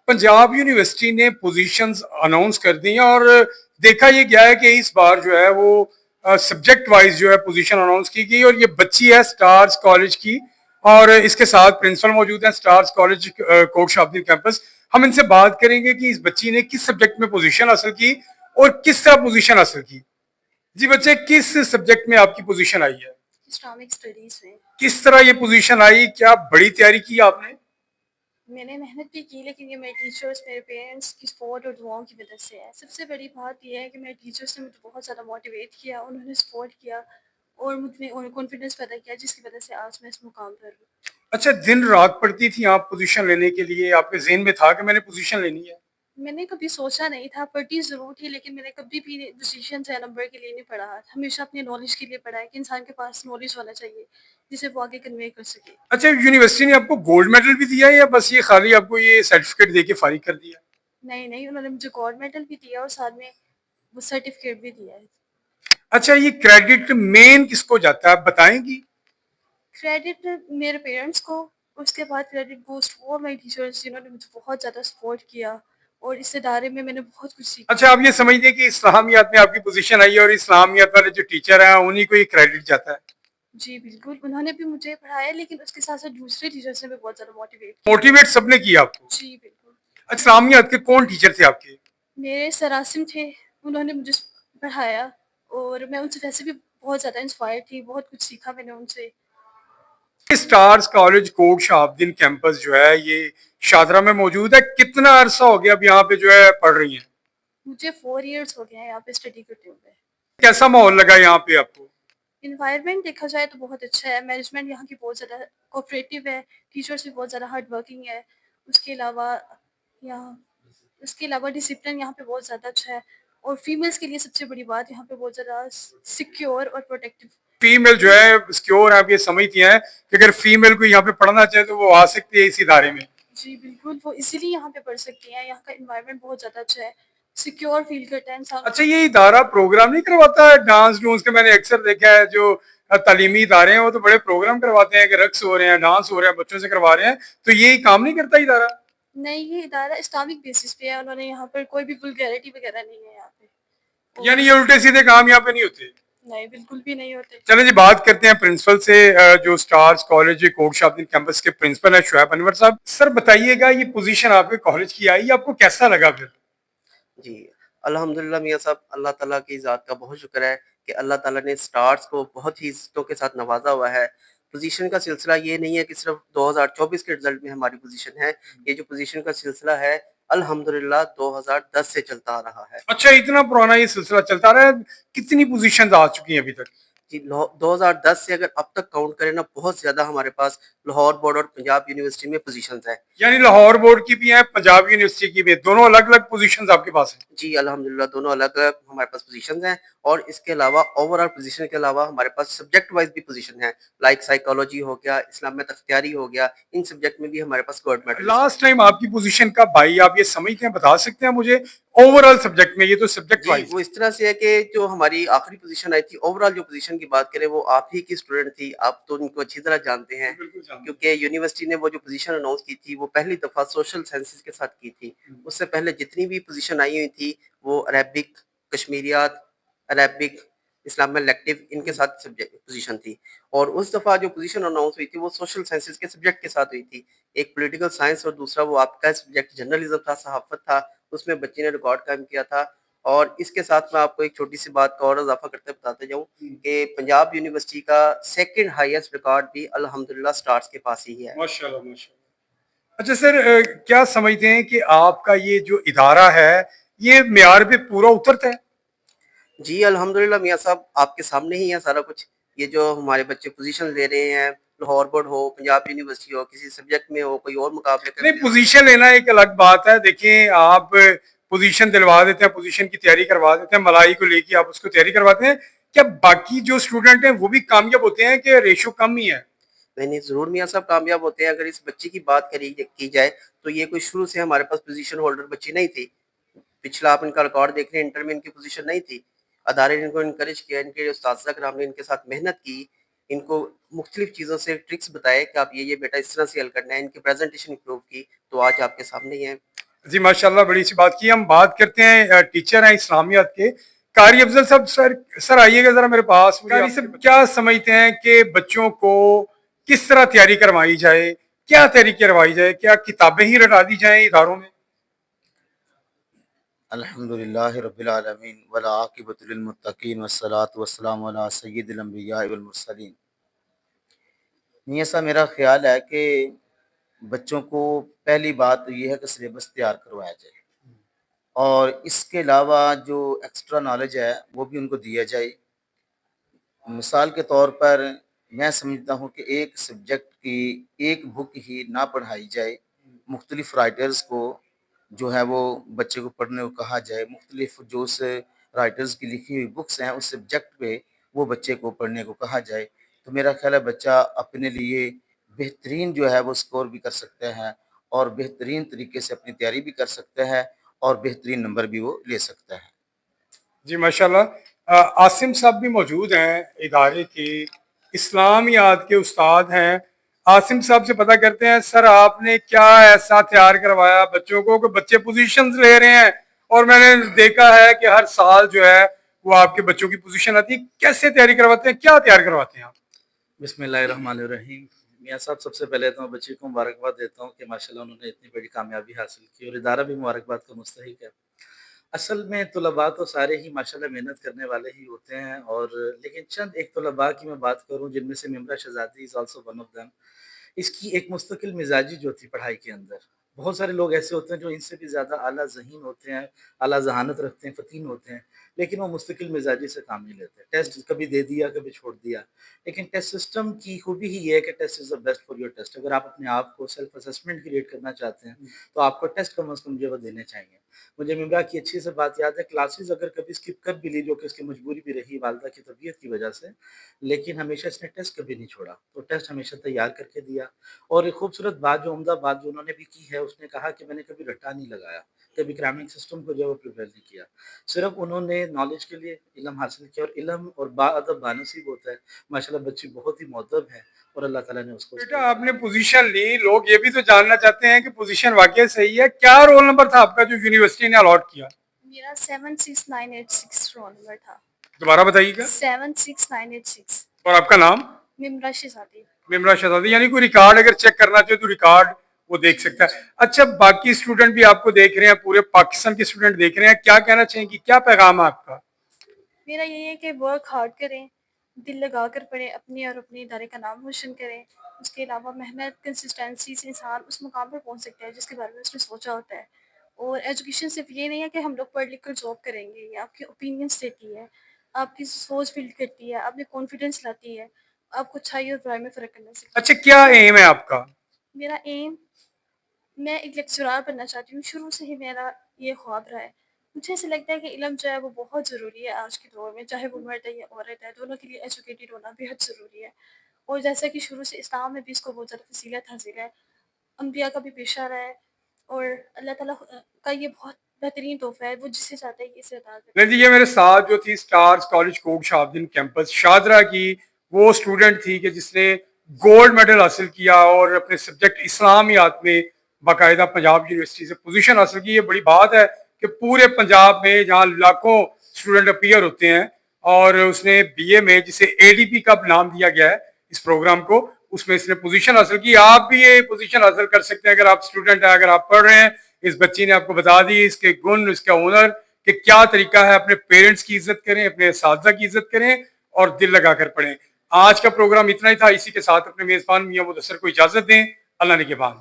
Punjab university ने positions announce कर दी हैं और देखा ये गया है कि इस बार जो है वो सब्जेक्ट वाइज जो है पोजीशन अनाउंस की गई और ये बच्ची है स्टार्स कॉलेज की और इसके साथ प्रिंसिपल मौजूद हैं स्टार्स कॉलेज कोट शॉपिंग कैंपस। हम इनसे बात करेंगे कि इस बच्ची ने किस सब्जेक्ट में पोजीशन हासिल की और किस तरह पोजीशन हासिल की। जी बच्चे, किस सब्जेक्ट में आपकी पोजीशन आई है? इस्लामिक स्टडीज में। किस तरह ये पोजीशन आई, क्या बड़ी तैयारी की आपने? मैंने मेहनत भी की, लेकिन ये मेरे टीचर्स, मेरे पेरेंट्स की सपोर्ट और दुआओं की वजह से है। सबसे बड़ी बात ये है कि मेरे टीचर्स ने मुझे बहुत ज़्यादा मोटिवेट किया, उन्होंने सपोर्ट किया और मुझ में और कॉन्फिडेंस पैदा किया, जिसकी वजह से आज मैं इस मुकाम पर हूँ। अच्छा, दिन रात पढ़ती थी आप पोजीशन लेने के लिए? आपके ज़हन में था कि मैंने पोजीशन लेनी है? मैंने कभी सोचा नहीं था, पढ़ती ज़रूर थी, लेकिन मैंने कभी भी डिसीजन या नंबर के लिए नहीं पढ़ा। हमेशा अपनी नॉलेज के लिए पढ़ा है कि इंसान के पास नॉलेज होना चाहिए, जिसे वो आगे कन्वे कर सके। अच्छा, यूनिवर्सिटी ने आपको गोल्ड मेडल भी दिया है या बस ये खाली आपको ये सर्टिफिकेट देके फारिग कर दिया? नहीं, नहीं, उन्होंने मुझे गोल्ड मेडल भी दिया और साथ में वो सर्टिफिकेट भी दिया है। अच्छा, ये क्रेडिट मेन किसको जाता है, आप बताएंगी? क्रेडिट मेरे पेरेंट्स को, उसके बाद credit goes to all my teachers, जिन्होंने मुझे बहुत ज़्यादा सपोर्ट किया और इस इदारे में मैंने बहुत कुछ सीखा। अच्छा, आप ये समझिए कि इस्लामियात में आपकी पोजीशन आई है और इस्लामियात वाले जो टीचर हैं उन्हीं को ये क्रेडिट जाता है। जी, बिल्कुल, उन्होंने भी मुझे पढ़ाया, लेकिन उसके साथ-साथ दूसरे टीचर्स ने भी बहुत ज़्यादा मोटिवेट किया। मोटिवेट सबने किया आपको? जी, बिल्कुल। अच्छा, इस्लामियात के कौन टीचर थे आपके? मेरे सर आसिम थे, उन्होंने मुझे पढ़ाया और मैं उनसे वैसे भी बहुत ज़्यादा इंस्पायर थी, बहुत कुछ सीखा मैंने उनसे। Stars college Kot Shahabuddin campus जो है ये शादरा में मौजूद है। कितना अरसा हो गया अब यहाँ पे जो है पढ़ रही हैं? मुझे 4 इयर्स हो गए हैं यहाँ पे स्टडी करते हुए। कैसा माहौल लगा यहाँ पे आपको? एनवायरनमेंट देखा जाए तो बहुत अच्छा है, मैनेजमेंट यहाँ की बहुत ज़्यादा कोऑपरेटिव है, टीचर्स भी बहुत ज़्यादा हार्ड वर्किंग है। उसके अलावा यहाँ उसके अलावा डिसिप्लिन यहाँ पे बहुत ज़्यादा अच्छा है और फीमेल्स के लिए सबसे बड़ी बात यहाँ पे बहुत ज़्यादा सिक्योर और प्रोटेक्टिव। फीमेल जो है सिक्योर, आप ये समझती हैं कि अगर फीमेल को यहाँ पे पढ़ना चाहे तो वो आ सकती है इस इदारे में? जी, बिल्कुल, वो इज़िली यहाँ पे पढ़ सकती हैं, यहाँ का एनवायरनमेंट बहुत ज़्यादा अच्छा है, सिक्योर फील करता है इंसान। अच्छा, ये इदारा प्रोग्राम नहीं करवाता है डांस डूंस के? मैंने अक्सर देखा है जो तालीमी इदारे हैं वो तो बड़े प्रोग्राम करवाते हैं कि रक्स हो रहे हैं, डांस हो रहे हैं, बच्चों से करवा रहे हैं, तो ये काम नहीं करता इदारा? नहीं, ये इदारा इस्लामिक बेसिस पे है, उन्होंने यहाँ पर कोई भी वल्गैरिटी वगैरह नहीं है यहाँ पे। और यानी ये उल्टे सीधे काम यहाँ पे नहीं होते? नहीं, बिल्कुल भी नहीं होते। चलें जी, बात करते हैं प्रिंसिपल से। जो Stars college Kot Shahabuddin campus के प्रिंसिपल है शुएब अनवर साहब। सर बताइएगा, ये पोजीशन आपके कॉलेज की आई, आपको कैसा लगा फिर? जी, अल्हम्दुलिल्लाह मियाँ साहब, अल्लाह ताला की ज़ात का बहुत शुक्र है कि अल्लाह ताला ने स्टार्स को बहुत ही इज़्ज़तों के साथ नवाज़ा हुआ है। पोज़ीशन का सिलसिला ये नहीं है कि सिर्फ़ 2024 के रिज़ल्ट में हमारी पोज़ीशन है, ये जो पोज़ीशन का सिलसिला है अल्हम्दुलिल्लाह 2010 से चलता आ रहा है। अच्छा, इतना पुराना ये सिलसिला चलता रहा है। कितनी पोजीशंस आ चुकी हैं अभी तक? जी, 2010 से अगर अब तक काउंट करें ना, बहुत ज़्यादा हमारे पास लाहौर बोर्ड और पंजाब यूनिवर्सिटी में पोज़ीशंस हैं। यानी लाहौर बोर्ड की भी है, पंजाब यूनिवर्सिटी की भी है, दोनों अलग अलग पोजीशंस आपके पास हैं? जी, अल्हम्दुलिल्लाह दोनों अलग-अलग हमारे पास पोज़ीशंस हैं और इसके अलावा ओवरऑल पोज़ीशन के अलावा हमारे पास सब्जेक्ट वाइज़ भी पोज़ीशन है। लाइक साइकोलॉजी हो गया, इस्लामियत अख्तियारी हो गया, इन सब्जेक्ट में भी हमारे पास गोल्ड मेडलिस्ट हैं। लास्ट टाइम आपकी पोजीशन कब आई, आप ये समझते हैं, बता सकते हैं मुझे? ओवरऑल सब्जेक्ट में, ये तो सब्जेक्ट जी, वाइज वो इस तरह से है कि जो हमारी आखिरी पोज़ीशन आई थी, ओवरऑल जो पोज़ीशन की बात करें वो आप ही की स्टूडेंट थी, आप तो उनको अच्छी तरह जानते हैं, बिल्कुल जानते हैं। क्योंकि यूनिवर्सिटी ने वो जो पोज़ीशन अनाउंस की थी, वो पहली दफ़ा सोशल साइंसेज़ के साथ की थी। उससे पहले जितनी भी पोज़ीशन आई हुई थी, वो अरेबिक, कश्मीरियात, अरेबिक, इस्लामिक इलेक्टिव इनके साथ सब्जेक्ट पोज़ीशन थी और उस दफ़ा जो पोज़ीशन अनाउंस हुई थी, वो सोशल साइंसेज़ के सब्जेक्ट के साथ हुई थी। एक पॉलिटिकल साइंस और दूसरा वो आपका सब्जेक्ट जर्नलिज़्म था, सहाफ़त था, उसमें बच्ची ने रिकॉर्ड कायम किया था। और इसके साथ मैं आपको एक छोटी-सी बात का और इज़ाफ़ा करते बताते जाऊँ कि पंजाब यूनिवर्सिटी का सेकंड हाईएस्ट रिकॉर्ड भी अल्हम्दुलिल्लाह स्टार्स के पास ही है। माशाल्लाह माशाल्लाह। अच्छा सर, क्या समझते हैं कि आपका ये जो इदारा है ये मेयार पे पूरा उतरता है? जी, अल्हम्दुलिल्लाह मियाँ साहब, आपके सामने ही है सारा कुछ। ये जो हमारे बच्चे पोज़ीशन ले रहे हैं, लाहौर बोर्ड हो, पंजाब यूनिवर्सिटी हो, किसी सब्जेक्ट में हो, कोई और मुकाबले नहीं, करते हो। पोजीशन लेना एक अलग बात है। देखिए, आप पोजीशन दिलवा देते हैं, पोजीशन की तैयारी करवा देते हैं, मलाई को लेके आप उसको तैयारी करवाते हैं, क्या बाकी जो स्टूडेंट हैं वो भी कामयाब होते हैं कि रेशो कम ही है? नहीं, नहीं, ज़रूर मियाँ साहब कामयाब होते हैं। अगर इस बच्ची की बात की जाए, तो ये कोई शुरू से हमारे पास पोज़ीशन होल्डर बच्ची नहीं थी। पिछला आप इनका रिकॉर्ड देख रहे हैं, इंटर में इनकी पोज़ीशन नहीं थी। अदारे ने इनको एनकरेज किया, इनके उस्ताज़ कराम ने इनके साथ मेहनत की, इनको मुख्तलिफ चीज़ों से ट्रिक्स बताए कि आप ये बेटा इस तरह से हल करना है, इनकी प्रेज़ेंटेशन इम्प्रूव की, तो आज आपके सामने ही है। جی ماشاءاللہ بڑی سی بات کی. ہم بات کرتے ہیں ٹیچر ہیں اسلامیات کے قاری افضل صاحب. سر آئیے گا ذرا میرے پاس. قاری صاحب کیا سمجھتے ہیں کہ بچوں کو کس طرح تیاری کروائی جائے, کیا تیاری کروائی جائے, کیا کتابیں ہی رٹا دی جائیں اداروں میں؟ الحمدللہ رب العالمین والعاقبۃ للمتقین والصلاۃ والسلام علی سید الانبیاء والمرسلین. میاں صاحب میرا خیال ہے کہ بچوں کو پہلی بات تو یہ ہے کہ سلیبس تیار کروایا جائے, اور اس کے علاوہ جو ایکسٹرا نالج ہے وہ بھی ان کو دیا جائے. مثال کے طور پر میں سمجھتا ہوں کہ ایک سبجیکٹ کی ایک بک ہی نہ پڑھائی جائے, مختلف رائٹرز کو جو ہے وہ بچے کو پڑھنے کو کہا جائے, مختلف جو اس رائٹرز کی لکھی ہوئی بکس ہیں اس سبجیکٹ پہ وہ بچے کو پڑھنے کو کہا جائے. تو میرا خیال ہے بچہ اپنے لیے بہترین جو ہے وہ سکور بھی کر سکتا ہے, اور بہترین طریقے سے اپنی تیاری بھی کر سکتا ہے, اور بہترین نمبر بھی وہ لے سکتا ہے. جی ماشاءاللہ. عاصم صاحب بھی موجود ہیں ادارے کے, اسلامیات کے استاد ہیں. عاصم صاحب سے پتہ کرتے ہیں سر آپ نے کیا ایسا تیار کروایا بچوں کو کہ بچے پوزیشنز لے رہے ہیں, اور میں نے دیکھا ہے کہ ہر سال جو ہے وہ آپ کے بچوں کی پوزیشن آتی ہے. کیسے تیاری کرواتے ہیں, کیا تیار کرواتے ہیں آپ؟ بسم اللہ الرحمن الرحیم. میاں صاحب سب سے پہلے تو میں بچے کو مبارکباد دیتا ہوں کہ ماشاءاللہ انہوں نے اتنی بڑی کامیابی حاصل کی, اور ادارہ بھی مبارکباد کا مستحق ہے. اصل میں طلباء تو سارے ہی ماشاءاللہ محنت کرنے والے ہی ہوتے ہیں, اور لیکن چند ایک طلباء کی میں بات کروں جن میں سے ممرا شہزادی is also one of them. اس کی ایک مستقل مزاجی جو تھی پڑھائی کے اندر, بہت سارے لوگ ایسے ہوتے ہیں جو ان سے بھی زیادہ اعلیٰ ذہین ہوتے ہیں, اعلیٰ ذہانت رکھتے ہیں, فطین ہوتے ہیں, لیکن وہ مستقل مزاجی سے کام نہیں لیتے. ٹیسٹ کبھی دے دیا کبھی چھوڑ دیا. لیکن ٹیسٹ سسٹم کی خوبی ہی یہ ہے کہ test is the best for your test. اگر آپ اپنے آپ کو سیلف اسسمنٹ کریٹ کرنا چاہتے ہیں تو آپ کو ٹیسٹ کم از کم جو ہے وہ دینے چاہیے. مجھے ممرا کی اچھی سے بات یاد ہے, کلاسز اگر کبھی اسکپ کر بھی لی جو کہ اس کی مجبوری بھی رہی والدہ کی طبیعت کی وجہ سے, لیکن ہمیشہ اس نے ٹیسٹ کبھی نہیں چھوڑا. تو ٹیسٹ ہمیشہ تیار کر کے دیا. اور ایک خوبصورت بات, جو عمدہ بات جو انہوں نے بھی کی ہے, اس نے کہا کہ میں نے کبھی رٹا نہیں لگایا, کبھی کرامک سسٹم کو جو ہے وہ پریپیئر نہیں کیا. صرف انہوں نے نالج کے لیے علم حاصل کیا, اور علم اور باادب بانصیب ہوتا ہے. ماشاءاللہ بچی بہت ہی مؤدب ہے, اور اللہ تعالیٰ نے اس کو بیٹا آپ نے پوزیشن لی, لوگ یہ بھی تو جاننا چاہتے ہیں کہ پوزیشن واقعی صحیح ہے. کیا رول نمبر تھا آپ کا جو یونیورسٹی نے الاٹ کیا؟ میرا 76986 رول نمبر تھا. دوبارہ بتائیے گا. 76986. اور آپ کا نام؟ ممرا شہزادی. ممرا شہزادی. یعنی کوئی ریکارڈ اگر چیک کرنا چاہے تو ریکارڈ وہ دیکھ سکتا ہے. اچھا باقی اسٹوڈنٹ بھی آپ کو دیکھ رہے ہیں, پورے پاکستان کے اسٹوڈنٹ دیکھ رہے ہیں, کیا کہنا چاہیں گے, کیا پیغام ہے آپ کا؟ میرا یہی ہے کہ ورک ہارڈ کریں, دل لگا کر پڑھیں, اپنے اور اپنے ادارے کا نام روشن کریں. اس کے علاوہ محنت کنسسٹنسی سے انسان اس مقام پر پہنچ سکتا ہے جس کے بارے میں اس نے سوچا ہوتا ہے. اور ایجوکیشن صرف یہ نہیں ہے کہ ہم لوگ پڑھ لکھ کر جاب کریں گے, یہ آپ کے اوپینینس دیتی ہے, آپ کی سوچ بلڈ کرتی ہے, آپ میں کانفیڈنس لاتی ہے, آپ کو اچھائی اور برائی میں فرق کرنا سکھاتی ہے. اچھا کیا ایم ہے آپ کا؟ میرا ایم, میں ایک لیکچرار بننا چاہتی ہوں. شروع سے ہی میرا یہ خواب رہا ہے. مجھے ایسا لگتا ہے کہ علم جو ہے وہ بہت ضروری ہے آج کے دور میں, چاہے وہ مرد ہے یا عورت ہے, دونوں کے لیے ایجوکیٹڈ ہونا بہت ضروری ہے. اور جیسا کہ شروع سے اسلام میں بھی اس کو بہت زیادہ فضیلت حاصل ہے, انبیاء کا بھی پیشہ رہا ہے, اور اللہ تعالیٰ کا یہ بہت بہترین تحفہ ہے, وہ جسے چاہتا ہے کہ اسے عطا کرے. نہیں جی, یہ میرے ساتھ جو تھی سٹارز کالج کوٹ شہابدین کیمپس شاہدرہ کی وہ اسٹوڈنٹ تھی کہ جس نے گولڈ میڈل حاصل کیا اور اپنے سبجیکٹ اسلامیات میں باقاعدہ پنجاب یونیورسٹی سے پوزیشن حاصل کی. یہ بڑی بات ہے کہ پورے پنجاب میں جہاں لاکھوں اسٹوڈنٹ اپیئر ہوتے ہیں, اور اس نے بی اے میں جسے اے ڈی پی کا نام دیا گیا ہے اس پروگرام کو, اس میں اس نے پوزیشن حاصل کی. آپ بھی یہ پوزیشن حاصل کر سکتے ہیں اگر آپ اسٹوڈنٹ ہیں, اگر آپ پڑھ رہے ہیں. اس بچی نے آپ کو بتا دی اس کے گن, اس کا ہنر, کہ کیا طریقہ ہے. اپنے پیرنٹس کی عزت کریں, اپنے اساتذہ کی عزت کریں, اور دل لگا کر پڑھیں. آج کا پروگرام اتنا ہی تھا. اسی کے ساتھ اپنے میزبان میاں مدثر کو اجازت دیں. اللہ نگہبان.